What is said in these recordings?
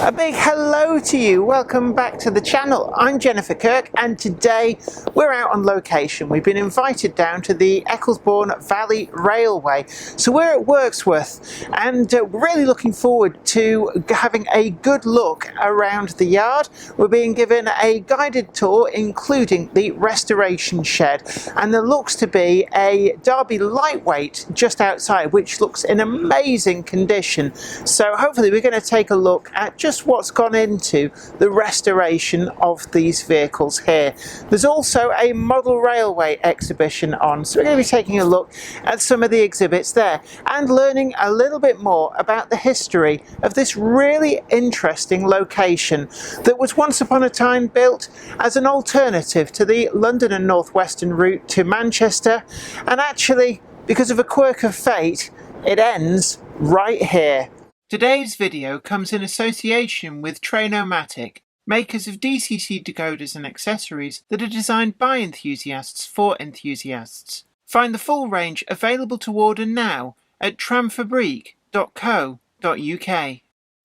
A big hello to you, welcome back to the channel. I'm Jennifer Kirk and today we're out on location. We've been invited down to the Ecclesbourne Valley Railway. So we're at Wirksworth and we're really looking forward to having a good look around the yard. We're being given a guided tour including the restoration shed, and there looks to be a Derby lightweight just outside which looks in amazing condition. So hopefully we're going to take a look at just what's gone into the restoration of these vehicles here. There's also a model railway exhibition on, so we're going to be taking a look at some of the exhibits there and learning a little bit more about the history of this really interesting location that was once upon a time built as an alternative to the London and North Western route to Manchester, and actually, because of a quirk of fate, it ends right here. Today's video comes in association with Trainomatic, makers of DCC decoders and accessories that are designed by enthusiasts for enthusiasts. Find the full range available to order now at tramfabrique.co.uk.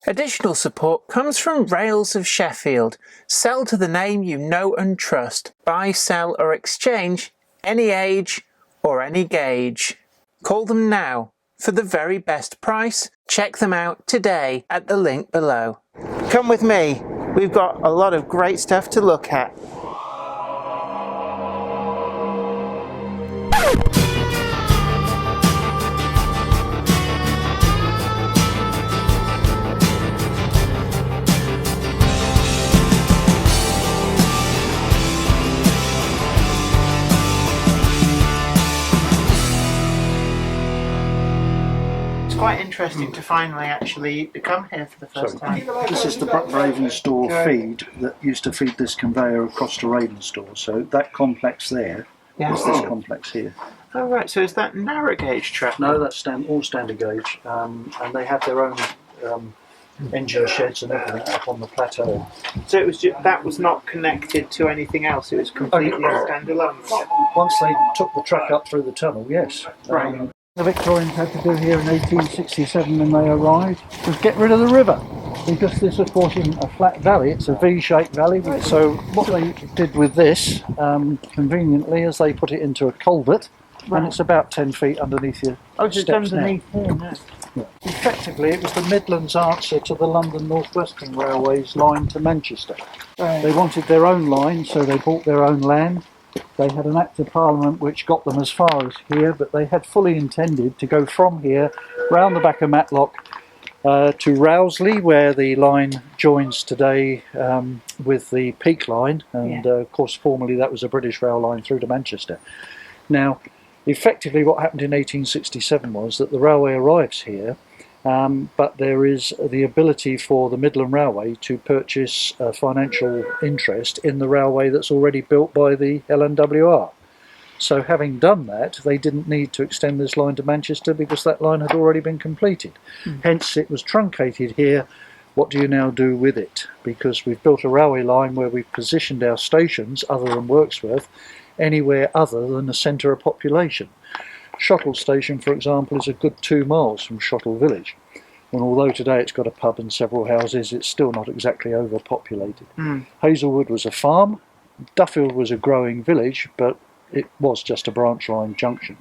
Additional support comes from Rails of Sheffield. Sell to the name you know and trust. Buy, sell or exchange any age or any gauge. Call them now for the very best price. Check them out today at the link below. Come with me, we've got a lot of great stuff to look at. Quite interesting to finally actually come here for the first time. This is the Ravenstor feed that used to feed this conveyor across to Ravenstor. So that complex there is this complex here. Oh right, so is that narrow gauge track? No, that's all standard gauge, and they had their own engine sheds and everything up on the plateau. So it was that was not connected to anything else. It was completely standalone. Once they took the track up through the tunnel, yes. Right. The Victorians had to do here in 1867 when they arrived was get rid of the river, because this of course isn't a flat valley, it's a V-shaped valley. So what they did with this, conveniently, is they put it into a culvert, and it's about 10 feet underneath your steps now. Here. Yeah. Effectively it was the Midlands answer to the London North Western Railway's line to Manchester. Right. They wanted their own line, so they bought their own land. They had an Act of Parliament which got them as far as here, but they had fully intended to go from here round the back of Matlock to Rowsley, where the line joins today with the Peak line, and of course formerly that was a British rail line through to Manchester. Now effectively what happened in 1867 was that the railway arrives here, but there is the ability for the Midland Railway to purchase a financial interest in the railway that's already built by the LNWR. So having done that, they didn't need to extend this line to Manchester because that line had already been completed. Hence it was truncated here. What do you now do with it? Because we've built a railway line where we've positioned our stations, other than Wirksworth, anywhere other than the centre of population. Shottle Station, for example, is a good 2 miles from Shottle Village, and although today it's got a pub and several houses, it's still not exactly overpopulated. Hazelwood was a farm, Duffield was a growing village, but it was just a branch line junction.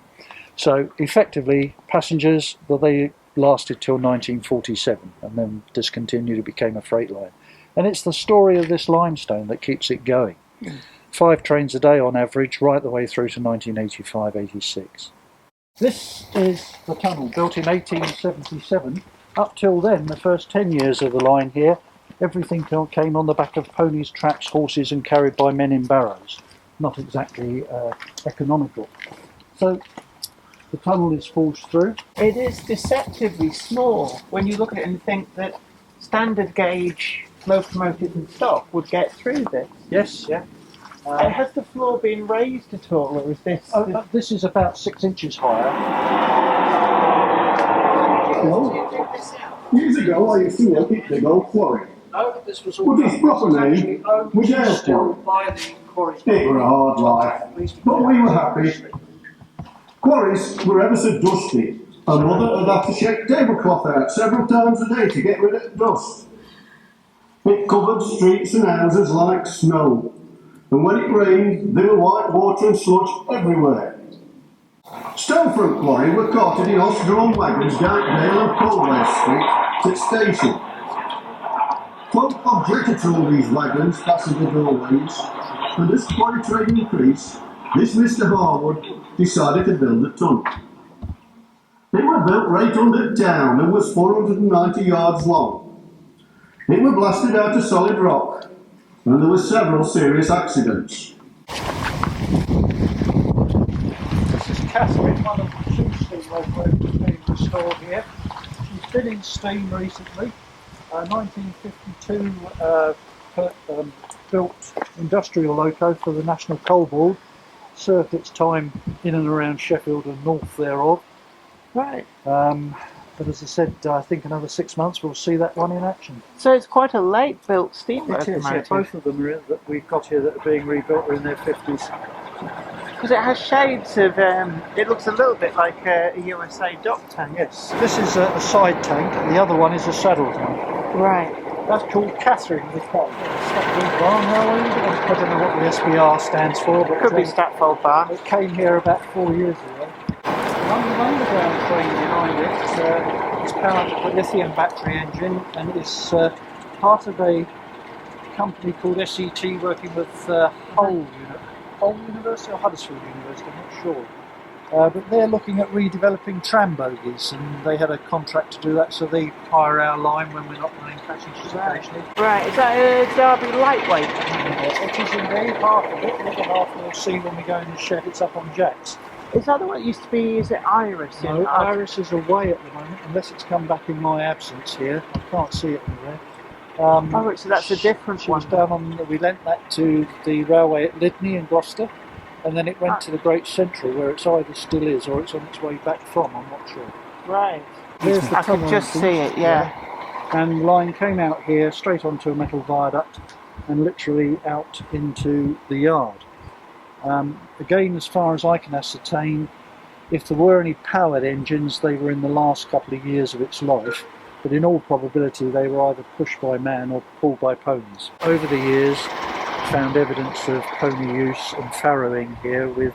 So effectively passengers, well, they lasted till 1947 and then discontinued. It became a freight line, and it's the story of this limestone that keeps it going. 5 trains a day on average right the way through to 1985-86. This is the tunnel, built in 1877. Up till then, the first 10 years of the line here, everything came on the back of ponies, traps, horses, and carried by men in barrows. Not exactly economical. So the tunnel is forced through. It is deceptively small when you look at it and think that standard gauge locomotives and stock would get through this. Yes, yeah. Has the floor been raised at all, or is this... This is about 6 inches higher. Well, years ago I used to work at Big Old Quarry. No, this was all But its proper name was Aylesbury. It were a hard life, but we were happy. Quarries were ever so dusty, and Mother would have to shake tablecloth out several times a day to get rid of dust. It covered streets and houses like snow, and when it rained there were white water and sludge everywhere. Stonefront Quarry were carted in horse-drawn wagons down Dale and Colway Street to station. Folk objected to all these wagons passing the doorways, and as quarry trade increased, this Mr. Harwood decided to build a tunnel. It was built right under town and was 490 yards long. It was blasted out of solid rock, and there were several serious accidents. This is Catherine, one of the two steam locomotives being restored here. She's been in steam recently. 1952 built industrial loco for the National Coal Board, served its time in and around Sheffield and north thereof. Right. But as I said, I think another 6 months we'll see that one in action. So it's quite a late built steam It is, locomotive. yeah, both of them that we've got here that are being rebuilt are in their 50s. Because it has shades of, it looks a little bit like a USA dock tank. Yes, this is a side tank and the other one is a saddle tank. Right. That's called Catherine the Coal. Statfold Barn Railway. I don't know what the SBR stands for, but Could be Statfold Barn. it came here about 4 years ago. The underground train behind it is powered with a lithium battery engine and is part of a company called SET working with Hull University or Huddersfield University, I'm not sure. But they're looking at redeveloping tram bogies, and they had a contract to do that, so they hire our line when we're not running passengers occasionally. Right, is that a Derby lightweight? It is indeed, half of it. The other half we'll see when we go in the shed. It's up on jacks. Is that the one that used to be, is it Iris? No, Iris is away at the moment, unless it's come back in my absence here. I can't see it anywhere. Oh, right, so that's a different she one. was down on, we lent that to the railway at Lydney in Gloucester, and then it went to the Great Central, where it's either still is or it's on its way back from, I'm not sure. Right. There's the I can tunnel just entrance, see it, yeah. And the line came out here, straight onto a metal viaduct, and literally out into the yard. Again, as far as I can ascertain, if there were any powered engines, they were in the last couple of years of its life, but in all probability they were either pushed by man or pulled by ponies. Over the years, found evidence of pony use and farrowing here with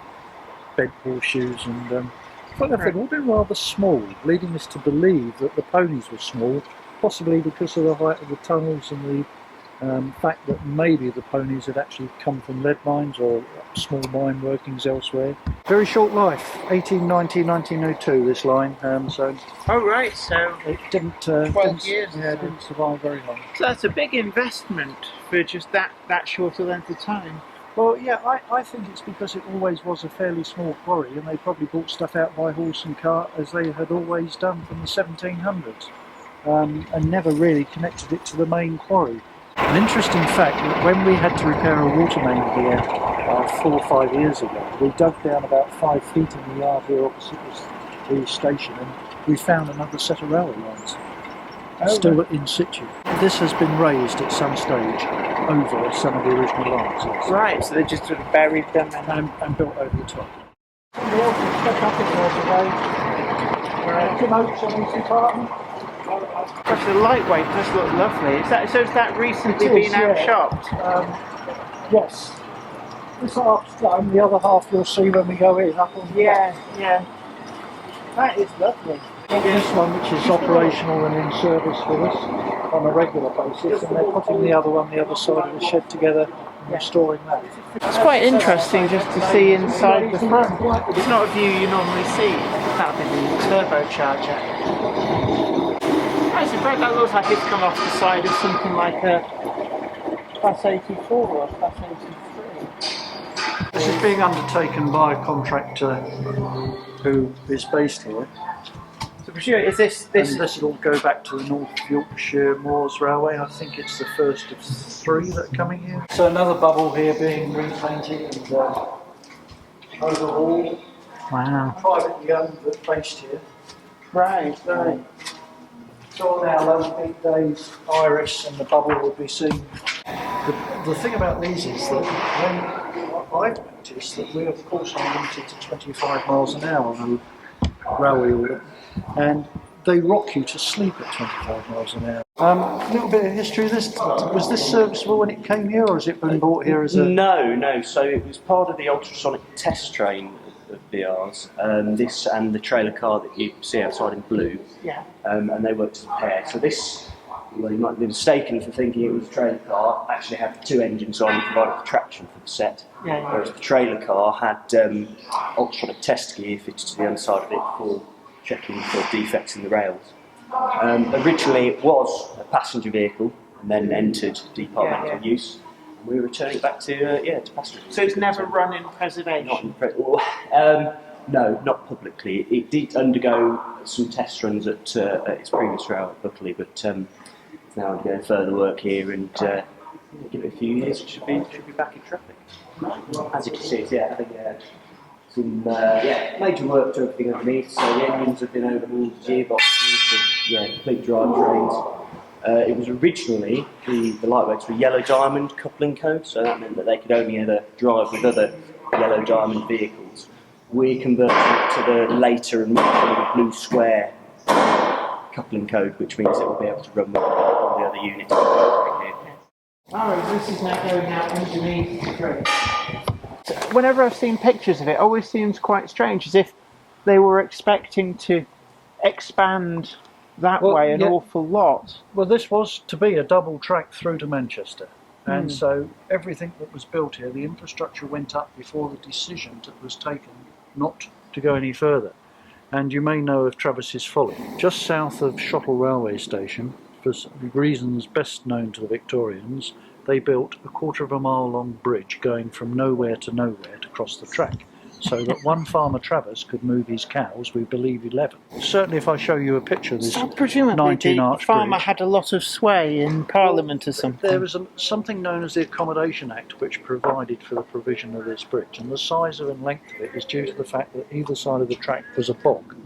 bent horseshoes and but they've all been rather small, leading us to believe that the ponies were small, possibly because of the height of the tunnels and the fact that maybe the ponies had actually come from lead mines or small mine workings elsewhere. Very short life, 1890, 1902 this line, so Oh, right, so it didn't, 12 years. Yeah, it didn't survive very long. So that's a big investment for just that short a length of time. Well, yeah, I think it's because it always was a fairly small quarry, and they probably brought stuff out by horse and cart as they had always done from the 1700s, and never really connected it to the main quarry. An interesting fact that when we had to repair a water main here 4 or 5 years ago, we dug down about 5 feet in the yard here opposite the station, and we found another set of railway lines. Still in situ. This has been raised at some stage over some of the original lines. Yes. Right, so they just sort of buried them And built over the top. The orchard stuck up in there today. Tim Oakes on his department. Gosh, the lightweight does look lovely. So is that recently been out-shopped? Yes. This half's done, the other half you'll see when we go in. Up on Yeah. That is lovely. This one, which is operational and in service with us on a regular basis, and they're putting the other one the other side of the shed together and restoring that. It's quite interesting just to see inside the front. It's not a view you normally see. That would be the turbocharger. I suppose that looks like it's come off the side of something like a Class 84 or a Class 83. This is being undertaken by a contractor who is based here. So for sure, is this And this will go back to the North Yorkshire Moors Railway. I think it's the first of 3 that are coming here. So another bubble here being repainted and overhauled. Wow. Privately owned but based here. Right. So on our low peak days, Iris and the bubble will be seen. The thing about these is that I've noticed that we of course are limited to 25 miles an hour on a railway order, and they rock you to sleep at 25 miles an hour. A little bit of history of this. Was this serviceable when it came here, or has it been bought here as a... No. So it was part of the ultrasonic test train of BRs. This and the trailer car that you see outside in blue. Yeah. And they worked as a pair. So this, well, you might be mistaken for thinking it was a trailer car, actually had 2 engines on and provided the traction for the set. Yeah. Whereas the trailer car had ultrasonic test gear fitted to the underside of it for checking for defects in the rails. Originally it was a passenger vehicle and then entered departmental use. And we were returning it back to passenger. So it's never run in preservation? No, not publicly. It did undergo some test runs at its previous railway at Buckley, but it's now undergoing further work here, and give it a few years, it should be back in traffic. As you can see, it's having some major work to everything underneath. So the engines have been overhauled, gearboxes, complete drivetrains. It was originally the lightweights were yellow diamond coupling code, so that meant that they could only ever drive with other yellow diamond vehicles. We converted it to the later and more common blue square coupling code, which means it will be able to run with all the other units. Alright, this is now going out underneath the bridge. So whenever I've seen pictures of it, it always seems quite strange, as if they were expecting to expand that way an awful lot. Well, this was to be a double track through to Manchester. And so everything that was built here, the infrastructure went up before the decision that was taken not to go any further. And you may know of Travis's Folly. Just south of Shottle Railway Station, for reasons best known to the Victorians, they built a 1/4 mile long bridge going from nowhere to nowhere to cross the track, so that one farmer Travis could move his cows, we believe 11. Certainly if I show you a picture of this So presumably 19-arch the farmer bridge, had a lot of sway in Parliament or something. there was something known as the Accommodation Act which provided for the provision of this bridge, and the size and length of it is due to the fact that either side of the track was a bog,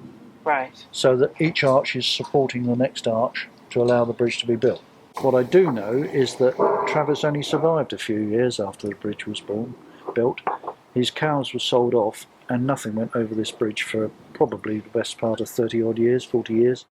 Right. so that each arch is supporting the next arch to allow the bridge to be built. What I do know is that Travis only survived a few years after the bridge was built. His cows were sold off and nothing went over this bridge for probably the best part of 30 odd years, 40 years.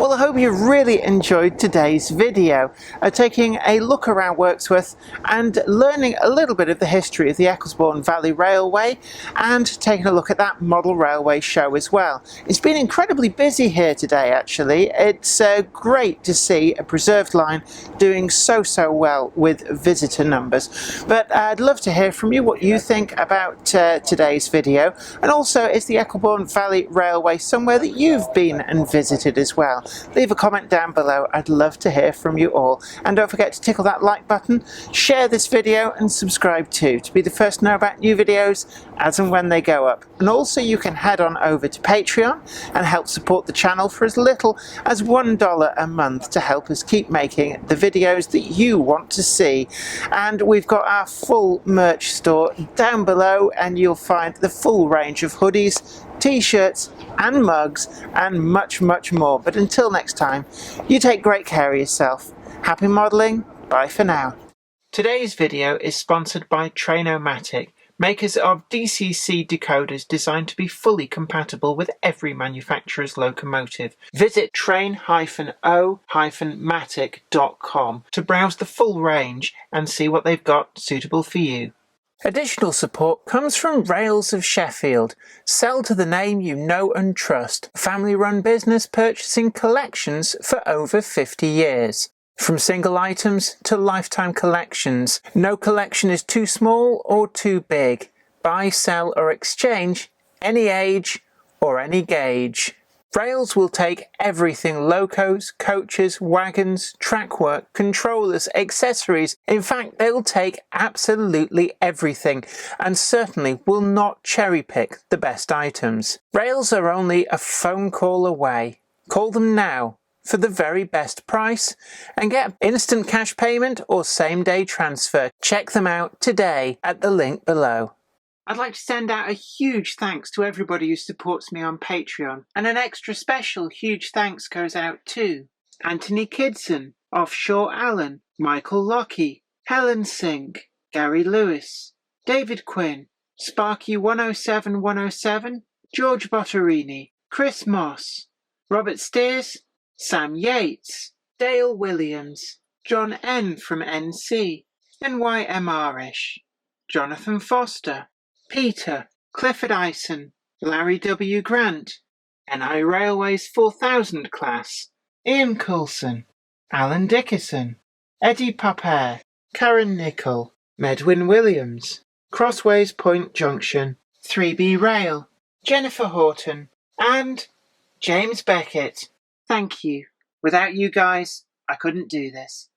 Well, I hope you really enjoyed today's video, taking a look around Wirksworth and learning a little bit of the history of the Ecclesbourne Valley Railway and taking a look at that model railway show as well. It's been incredibly busy here today actually. It's great to see a preserved line doing so well with visitor numbers. But I'd love to hear from you what you think about today's video, and also is the Ecclesbourne Valley Railway somewhere that you've been and visited as well? Leave a comment down below. I'd love to hear from you all. And don't forget to tickle that like button, share this video and subscribe too to be the first to know about new videos as and when they go up. And also you can head on over to Patreon and help support the channel for as little as $1 a month to help us keep making the videos that you want to see. And we've got our full merch store down below, and you'll find the full range of hoodies, t-shirts and mugs and much more. But until next time, you take great care of yourself. Happy modelling. Bye for now. Today's video is sponsored by Train-O-Matic, makers of DCC decoders designed to be fully compatible with every manufacturer's locomotive. Visit train-o-matic.com to browse the full range and see what they've got suitable for you. Additional support comes from Rails of Sheffield. Sell to the name you know and trust. Family-run business purchasing collections for over 50 years. From single items to lifetime collections, no collection is too small or too big. Buy, sell or exchange, any age or any gauge. Rails will take everything: locos, coaches, wagons, track work, controllers, accessories. In fact, they'll take absolutely everything and certainly will not cherry pick the best items. Rails are only a phone call away. Call them now for the very best price and get instant cash payment or same-day transfer. Check them out today at the link below. I'd like to send out a huge thanks to everybody who supports me on Patreon, and an extra special huge thanks goes out to Anthony Kidson, Offshore Allen, Michael Lockie, Helen Sink, Gary Lewis, David Quinn, Sparky 107107, George Botterini, Chris Moss, Robert Steers, Sam Yates, Dale Williams, John N from NC, NYMRish, Jonathan Foster, Peter, Clifford Ison, Larry W. Grant, NI Railways 4000 class, Ian Coulson, Alan Dickerson, Eddie Popper, Karen Nichol, Medwin Williams, Crossways Point Junction, 3B Rail, Jennifer Horton, and James Beckett. Thank you. Without you guys, I couldn't do this.